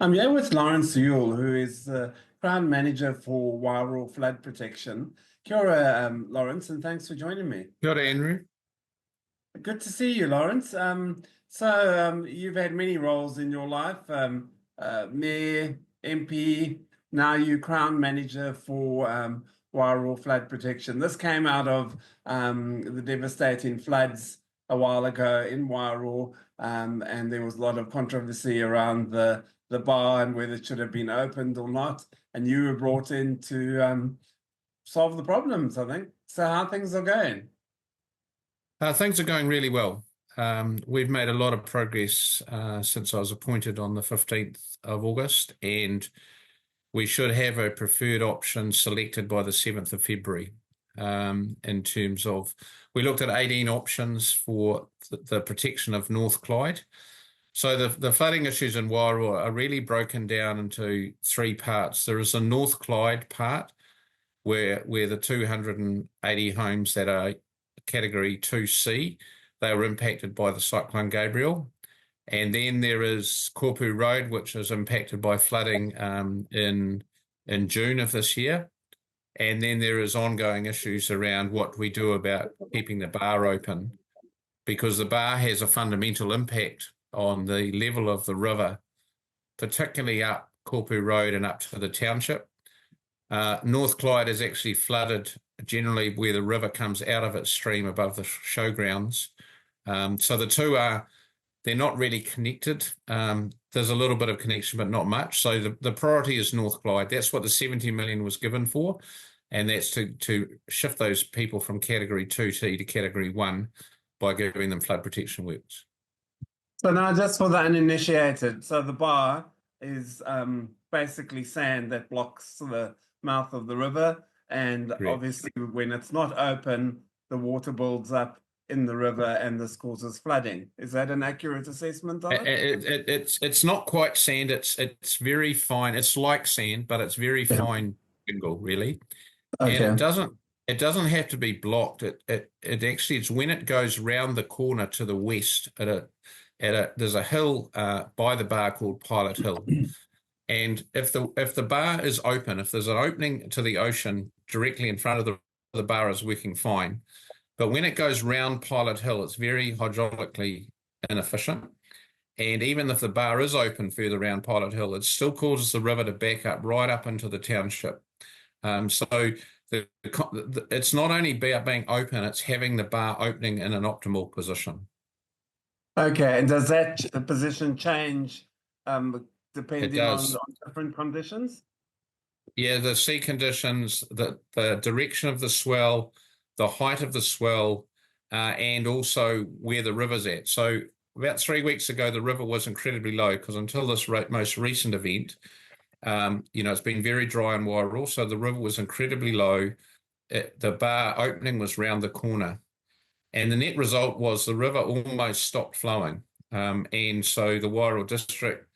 I'm here with Lawrence Yule, who is the Crown Manager for Wairoa Flood Protection. Kia ora, Lawrence, and thanks for joining me. Kia ora, Andrew. Good to see you, Lawrence. You've had many roles in your life, Mayor, MP, now you Crown Manager for Wairoa Flood Protection. This came out of the devastating floods a while ago in Wairoa, and there was a lot of controversy around the bar and whether it should have been opened or not. And you were brought in to solve the problems, I think. So how things are going? Things are going really well. We've made a lot of progress since I was appointed on the 15th of August, and we should have a preferred option selected by the 7th of February. In terms of, we looked at 18 options for the protection of North Clyde. So the flooding issues in Wairoa are really broken down into three parts. There is a North Clyde part where the 280 homes that are Category 2C, they were impacted by the Cyclone Gabriel. And then there is Korpu Road, which is impacted by flooding in June of this year. And then there is ongoing issues around what we do about keeping the bar open, because the bar has a fundamental impact on the level of the river, particularly up Korpu Road and up to the township. North Clyde is actually flooded generally where the river comes out of its stream above the showgrounds. So the two they're not really connected. There's a little bit of connection, but not much. So the priority is North Clyde. That's what the 70 million was given for. And that's to shift those people from Category 2C to Category 1 by giving them flood protection works. So now just for the uninitiated, so the bar is basically sand that blocks the mouth of the river. And Correct. Obviously when it's not open, the water builds up in the river and this causes flooding. Is that an accurate assessment of it? It's not quite sand. It's very fine. It's like sand, but it's very fine shingle, really. Okay. And it doesn't have to be blocked. It actually, it's when it goes round the corner to the west there's a hill by the bar called Pilot Hill. And if the bar is open, if there's an opening to the ocean directly in front of the bar is working fine. But when it goes round Pilot Hill, it's very hydraulically inefficient. And even if the bar is open further around Pilot Hill, it still causes the river to back up right up into the township. So it's not only being open, it's having the bar opening in an optimal position. Okay, and does that position change depending on different conditions? Yeah, the sea conditions, the direction of the swell, the height of the swell, and also where the river's at. So about 3 weeks ago, the river was incredibly low because until this most recent event, it's been very dry in Wairoa, so the river was incredibly low. The bar opening was round the corner. And the net result was the river almost stopped flowing. And so the Wairoa district,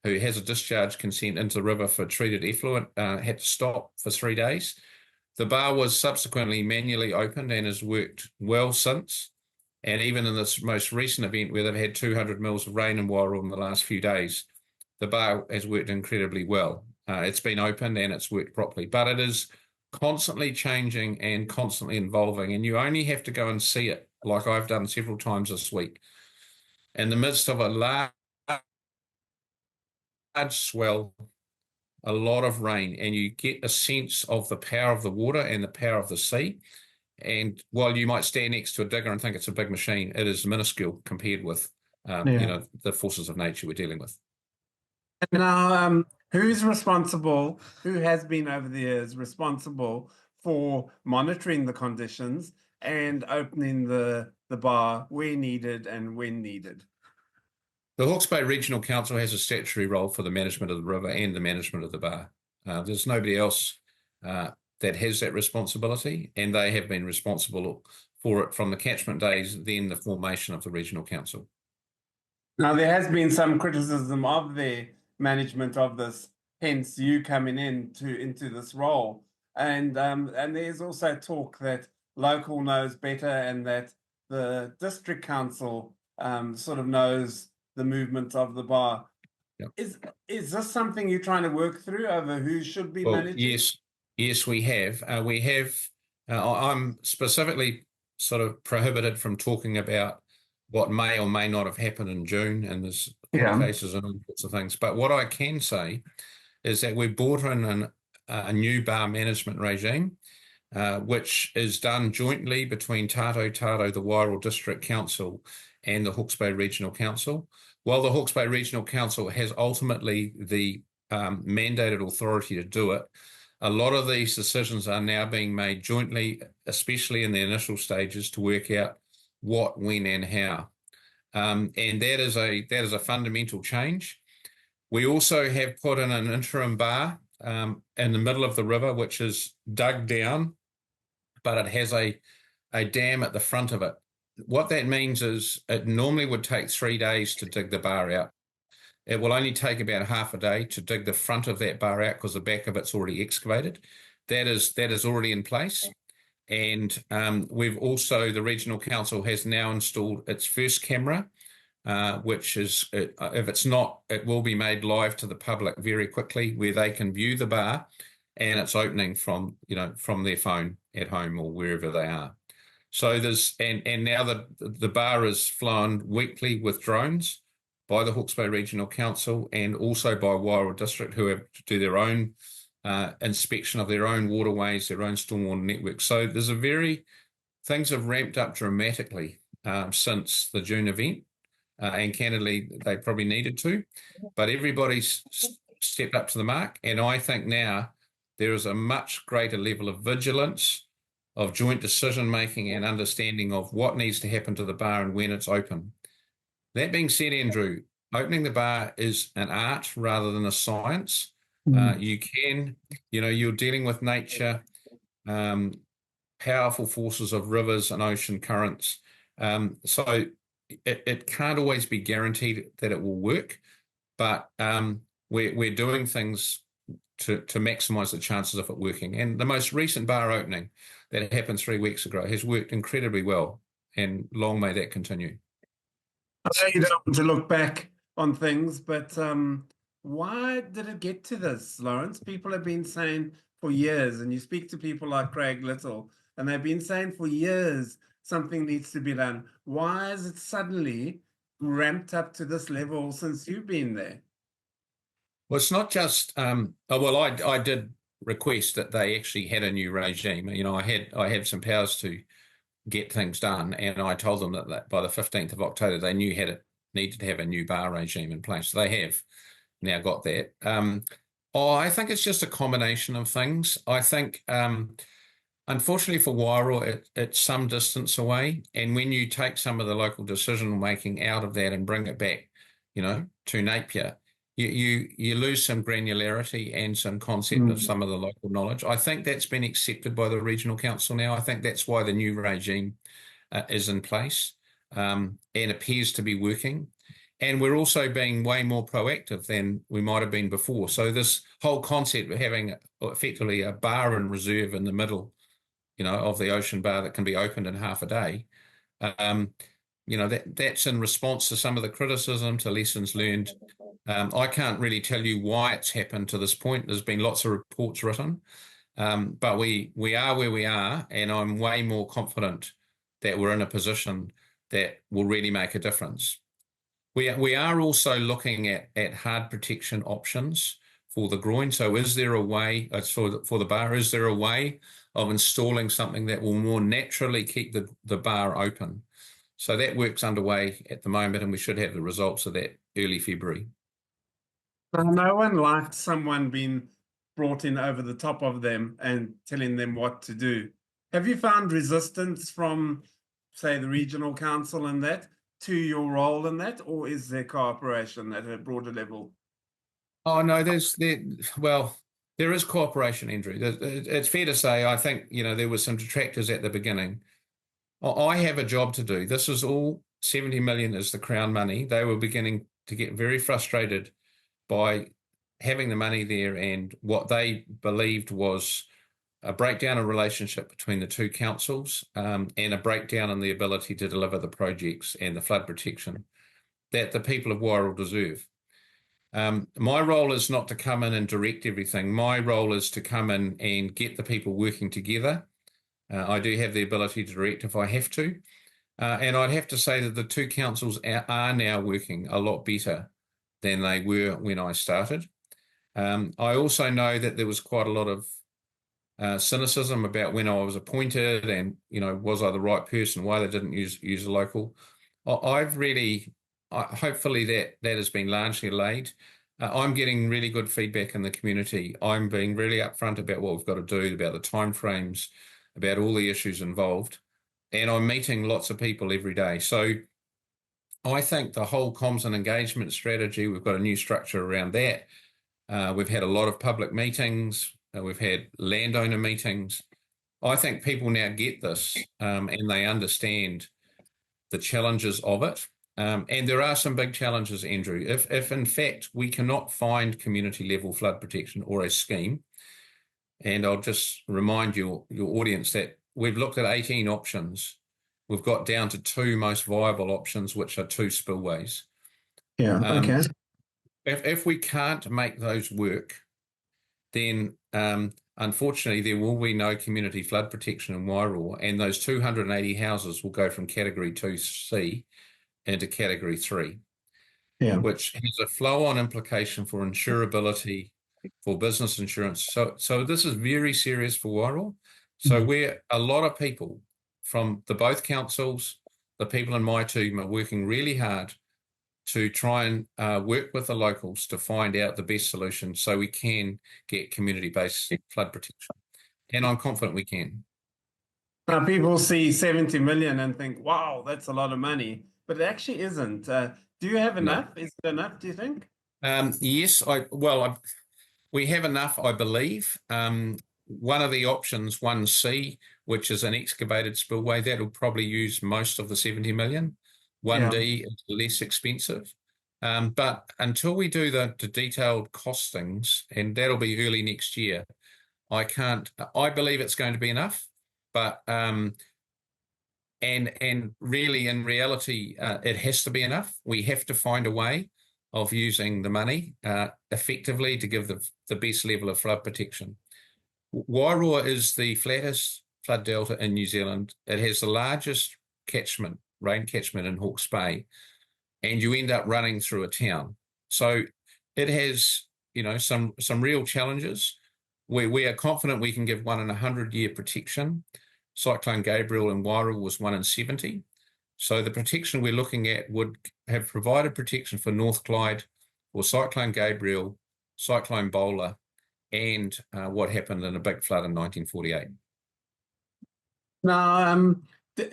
who has a discharge consent into the river for treated effluent, had to stop for 3 days. The bar was subsequently manually opened and has worked well since. And even in this most recent event where they've had 200 mils of rain in Wairoa in the last few days, the bar has worked incredibly well. It's been opened and it's worked properly. But it is constantly changing and constantly evolving, and you only have to go and see it, like I've done several times this week, in the midst of a large swell, a lot of rain, and you get a sense of the power of the water and the power of the sea. And while you might stand next to a digger and think it's a big machine, it is minuscule compared with the forces of nature we're dealing with. Now, who's responsible, who has been over the years responsible for monitoring the conditions and opening the bar where needed and when needed? The Hawke's Bay Regional Council has a statutory role for the management of the river and the management of the bar. There's nobody else that has that responsibility, and they have been responsible for it from the catchment days, then the formation of the Regional Council. Now, there has been some criticism of the management of this, hence you coming into this role. And there's also talk that local knows better and that the district council sort of knows the movement of the bar. Yep. Is this something you're trying to work through over who should be Well, managing? yes, we have. I'm specifically sort of prohibited from talking about what may or may not have happened in June, and there's court Yeah. cases and all sorts of things. But what I can say is that we brought in a new bar management regime, which is done jointly between Tato Tato, the Wairoa District Council, and the Hawke's Bay Regional Council. While the Hawke's Bay Regional Council has ultimately the mandated authority to do it, a lot of these decisions are now being made jointly, especially in the initial stages, to work out what, when, and how. And that is a fundamental change. We also have put in an interim bar in the middle of the river, which is dug down, but it has a dam at the front of it. What that means is it normally would take 3 days to dig the bar out. It will only take about half a day to dig the front of that bar out because the back of it's already excavated. That is already in place. And we've also, the regional council has now installed its first camera, which is, if it's not, it will be made live to the public very quickly, where they can view the bar and it's opening from their phone at home or wherever they are. So and now the bar is flown weekly with drones by the Hawke's Bay Regional Council and also by Wairoa District, who have to do their own inspection of their own waterways, their own stormwater network. So things have ramped up dramatically since the June event, and candidly, they probably needed to, but everybody's stepped up to the mark. And I think now there is a much greater level of vigilance, of joint decision making and understanding of what needs to happen to the bar and when it's open. That being said, Andrew, opening the bar is an art rather than a science. You're dealing with nature, powerful forces of rivers and ocean currents. So it can't always be guaranteed that it will work, but we're doing things to maximize the chances of it working. And the most recent bar opening that happened 3 weeks ago has worked incredibly well, and long may that continue. I know you don't want to look back on things, but why did it get to this, Lawrence? People have been saying for years, and you speak to people like Craig Little, and they've been saying for years something needs to be done. Why is it suddenly ramped up to this level since you've been there? Well, it's not just. I did request that they actually had a new regime. I had some powers to get things done, and I told them that by the 15th of October they needed to have a new bar regime in place. They have now got that. I think it's just a combination of things. I think, unfortunately for Wairoa, it's some distance away, and when you take some of the local decision making out of that and bring it back, to Napier, you lose some granularity and some concept of some of the local knowledge. I think that's been accepted by the regional council now. I think that's why the new regime is in place and appears to be working. And we're also being way more proactive than we might have been before. So this whole concept of having effectively a bar in reserve in the middle, of the ocean bar that can be opened in half a day, that's in response to some of the criticism, to lessons learned. I can't really tell you why it's happened to this point. There's been lots of reports written, but we are where we are, and I'm way more confident that we're in a position that will really make a difference. We are also looking at hard protection options for the groin. So is there a way, for the bar, is there a way of installing something that will more naturally keep the bar open? So that work's underway at the moment, and we should have the results of that early February. So no one liked someone being brought in over the top of them and telling them what to do. Have you found resistance from, say, the regional council and that to your role in that, or is there cooperation at a broader level? Oh no, there is cooperation, Andrew. It's fair to say. I think there were some detractors at the beginning. I have a job to do. This is all 70 million is the Crown money. They were beginning to get very frustrated by having the money there and what they believed was a breakdown of relationship between the two councils, and a breakdown in the ability to deliver the projects and the flood protection that the people of Wairoa deserve. My role is not to come in and direct everything. My role is to come in and get the people working together. I do have the ability to direct if I have to. And I'd have to say that the two councils are now working a lot better than they were when I started. I also know that there was quite a lot of cynicism about when I was appointed and, was I the right person, why they didn't use a local. Hopefully that has been largely laid. I'm getting really good feedback in the community. I'm being really upfront about what we've got to do, about the timeframes, about all the issues involved. And I'm meeting lots of people every day. So I think the whole comms and engagement strategy, we've got a new structure around that. We've had a lot of public meetings. We've had landowner meetings. I think people now get this and they understand the challenges of it. And there are some big challenges, Andrew. If in fact we cannot find community level flood protection or a scheme, and I'll just remind your audience that we've looked at 18 options. We've got down to two most viable options, which are two spillways. Yeah, okay. If we can't make those work, then unfortunately there will be no community flood protection in Wairoa, and those 280 houses will go from Category 2C into Category 3, which has a flow-on implication for insurability, for business insurance. So this is very serious for Wairoa. So where a lot of people from both councils, the people in my team are working really hard to try and work with the locals to find out the best solution so we can get community-based flood protection. And I'm confident we can. Now, people see 70 million and think, wow, that's a lot of money, but it actually isn't. Do you have enough? No. Is it enough, do you think? Yes, we have enough, I believe. One of the options, 1C, which is an excavated spillway, that will probably use most of the 70 million. 1D is less expensive. But until we do the detailed costings, and that'll be early next year, I believe it's going to be enough, but and really in reality, it has to be enough. We have to find a way of using the money effectively to give the best level of flood protection. Wairoa is the flattest flood delta in New Zealand. It has the largest rain catchment in Hawke's Bay, and you end up running through a town. So it has, some real challenges. We are confident we can give 1 in 100-year protection. Cyclone Gabriel in Wairoa was 1 in 70. So the protection we're looking at would have provided protection for North Clyde, for Cyclone Gabriel, Cyclone Bowler, and what happened in a big flood in 1948. Now,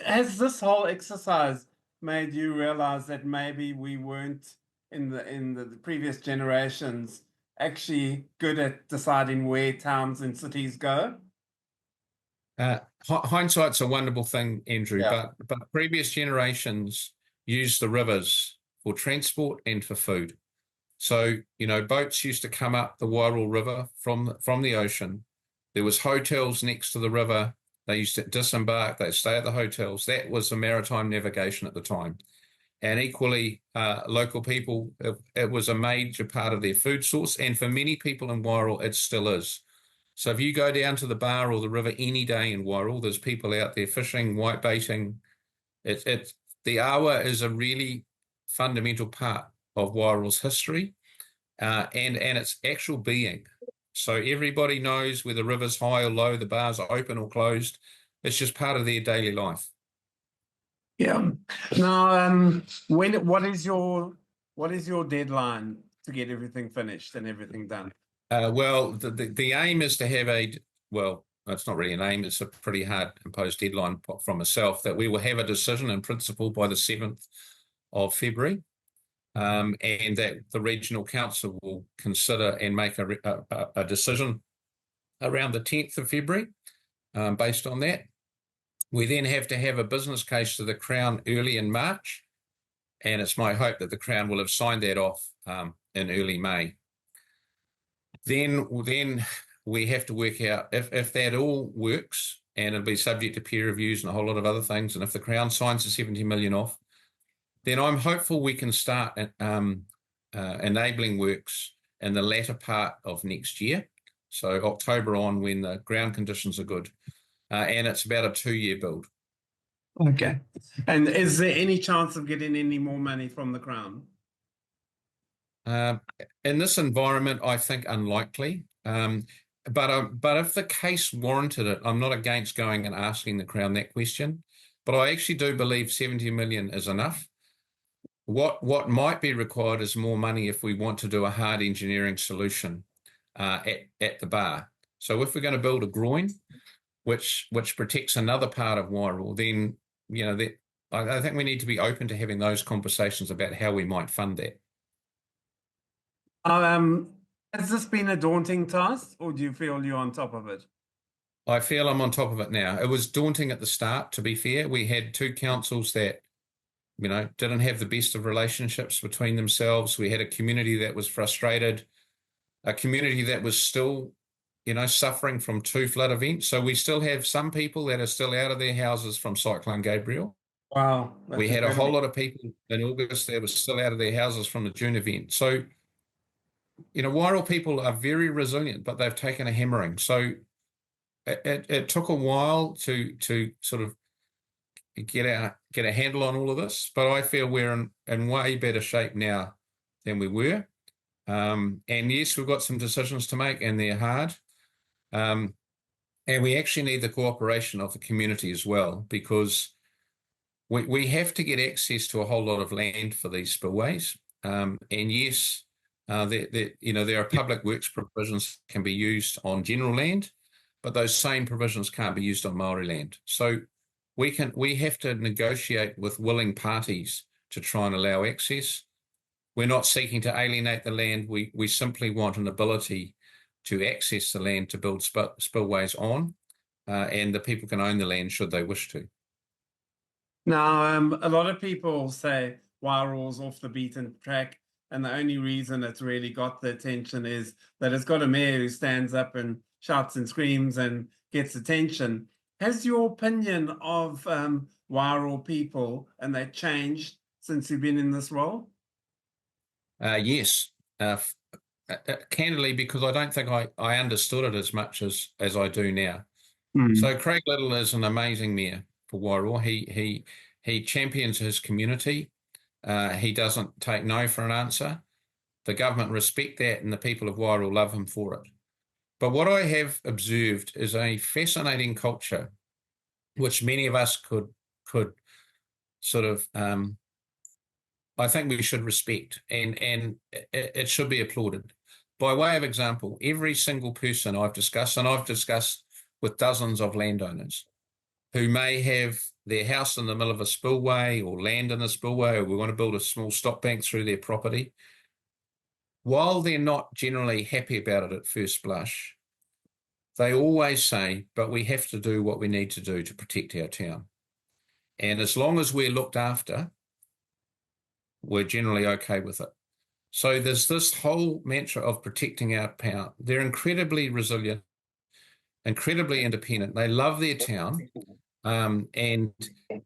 has this whole exercise made you realize that maybe we weren't in the previous generations actually good at deciding where towns and cities go? Hindsight's a wonderful thing, Andrew, but previous generations used the rivers for transport and for food. So, boats used to come up the Wairoa River from the ocean. There was hotels next to the river. They used to disembark, they'd stay at the hotels. That was the maritime navigation at the time. And equally, local people, it was a major part of their food source. And for many people in Wairoa, it still is. So if you go down to the bar or the river any day in Wairoa, there's people out there fishing, whitebaiting. The awa is a really fundamental part of Wairoa's history and its actual being. So everybody knows whether the river's high or low, the bars are open or closed. It's just part of their daily life. Yeah. Now, what is your deadline to get everything finished and everything done? Well, the aim is to have it's not really an aim, it's a pretty hard imposed deadline from myself, that we will have a decision in principle by the 7th of February, and that the regional council will consider and make a decision around the 10th of February based on that. We then have to have a business case to the Crown early in March, and it's my hope that the Crown will have signed that off in early May. Then we have to work out if that all works, and it'll be subject to peer reviews and a whole lot of other things, and if the Crown signs the 70 million off, then I'm hopeful we can start enabling works in the latter part of next year. So October on, when the ground conditions are good. And it's about a 2-year build. Okay. And is there any chance of getting any more money from the Crown? In this environment, I think unlikely. But if the case warranted it, I'm not against going and asking the Crown that question. But I actually do believe 70 million is enough. What might be required is more money if we want to do a hard engineering solution at the bar. So if we're going to build a groin, which protects another part of Wairoa, then I think we need to be open to having those conversations about how we might fund that. Has this been a daunting task, or do you feel you're on top of it? I feel I'm on top of it now. It was daunting at the start, to be fair. We had 2 councils that, didn't have the best of relationships between themselves. We had a community that was frustrated, a community that was still, suffering from 2 flood events. So we still have some people that are still out of their houses from Cyclone Gabriel. Wow. We had a whole lot of people in August that were still out of their houses from the June event. So, Wairoa people are very resilient, but they've taken a hammering. So it took a while to sort of get a handle on all of this, but I feel we're in way better shape now than we were. And yes, we've got some decisions to make, and they're hard. And we actually need the cooperation of the community as well, because we have to get access to a whole lot of land for these spillways. And yes, there are public works provisions that can be used on general land, but those same provisions can't be used on Māori land. So we have to negotiate with willing parties to try and allow access. We're not seeking to alienate the land. We simply want an ability to access the land to build spillways on, and the people can own the land should they wish to. Now, a lot of people say Wairoa's off the beaten track, and the only reason it's really got the attention is that it's got a mayor who stands up and shouts and screams and gets attention. Has your opinion of Wairoa people and that changed since you've been in this role? Yes, candidly, because I don't think I understood it as much as I do now. So Craig Little is an amazing mayor for Wairoa. He champions his community. He doesn't take no for an answer. The government respect that, and the people of Wairoa love him for it. But what I have observed is a fascinating culture, which many of us could sort of, I think we should respect, and it should be applauded. By way of example, every single person I've discussed, and I've discussed with dozens of landowners who may have their house in the middle of a spillway or land in a spillway, or we want to build a small stock bank through their property, while they're not generally happy about it at first blush, they always say, but we have to do what we need to do to protect our town. And as long as we're looked after, we're generally okay with it. So there's this whole mantra of protecting our town. They're incredibly resilient, incredibly independent. They love their town, and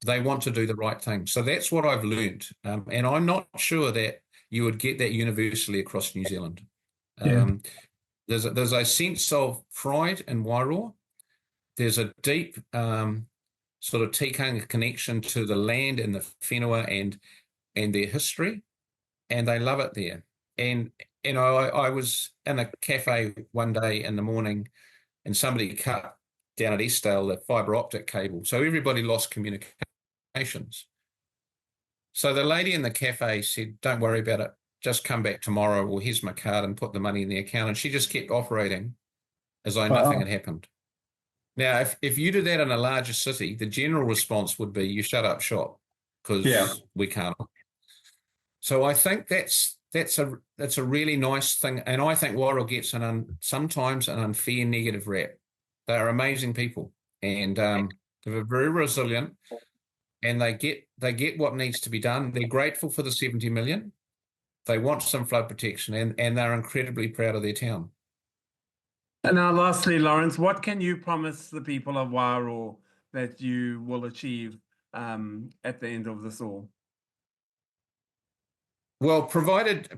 they want to do the right thing. So that's what I've learned. And I'm not sure that you would get that universally across New Zealand. There's a sense of pride in Wairoa. There's a deep sort of tikanga connection to the land and the whenua and their history, and they love it there. And I was in a cafe one day in the morning, and somebody cut down at Eastdale the fibre optic cable, so everybody lost communications. So the lady in the cafe said, "Don't worry about it. Just come back tomorrow, or here's my card," and put the money in the account. And she just kept operating as though nothing had happened. Now, if you did that in a larger city, the general response would be, "You shut up shop, because we can't." So I think that's a really nice thing, and I think Wairoa gets sometimes an unfair negative rap. They are amazing people, and they're very resilient, and they get what needs to be done. They're grateful for the 70 million. They want some flood protection, and they're incredibly proud of their town. And now, lastly, Lawrence, what can you promise the people of Wairoa that you will achieve at the end of this all? Well, provided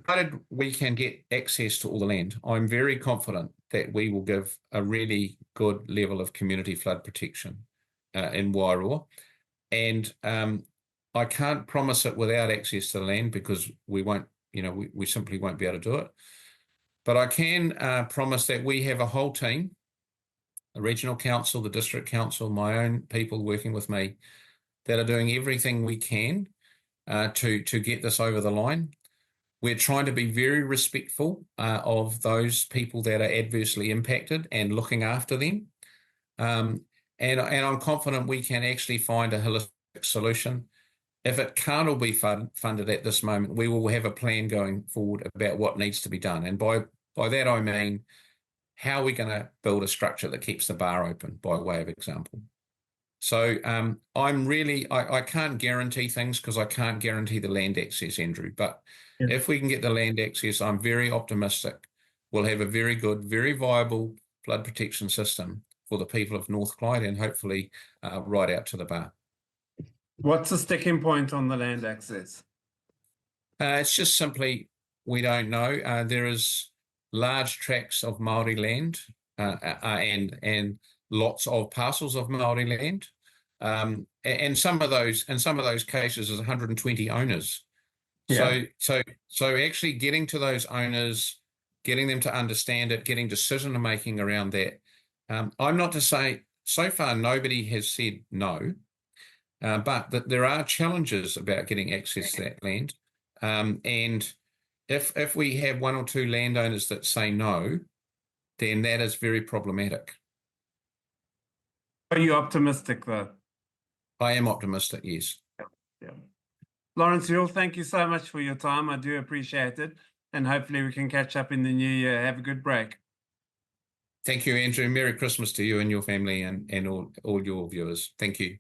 we can get access to all the land, I'm very confident that we will give a really good level of community flood protection in Wairoa. And I can't promise it without access to the land because we won't, we simply won't be able to do it. But I can promise that we have a whole team, the regional council, the district council, my own people working with me, that are doing everything we can to get this over the line. We're trying to be very respectful of those people that are adversely impacted and looking after them. And I'm confident we can actually find a holistic solution. If it can't all be funded at this moment, we will have a plan going forward about what needs to be done. And by that, I mean, how are we going to build a structure that keeps the bar open, by way of example? So I can't guarantee things because I can't guarantee the land access, Andrew. But if we can get the land access, I'm very optimistic. We'll have a very good, very viable flood protection system for the people of North Clyde and hopefully right out to the bar. What's the sticking point on the land access? It's just simply we don't know. There is large tracts of Maori land and lots of parcels of Maori land, and some of those cases is 120 owners. Yeah. So actually getting to those owners, getting them to understand it, getting decision making around that. I'm not to say so far nobody has said no, but that there are challenges about getting access to that land, and if we have one or two landowners that say no, then that is very problematic. Are you optimistic though? I am optimistic, yes. Yeah. Lawrence, Yule, thank you so much for your time. I do appreciate it. And hopefully we can catch up in the new year. Have a good break. Thank you, Andrew. Merry Christmas to you and your family and all your viewers. Thank you.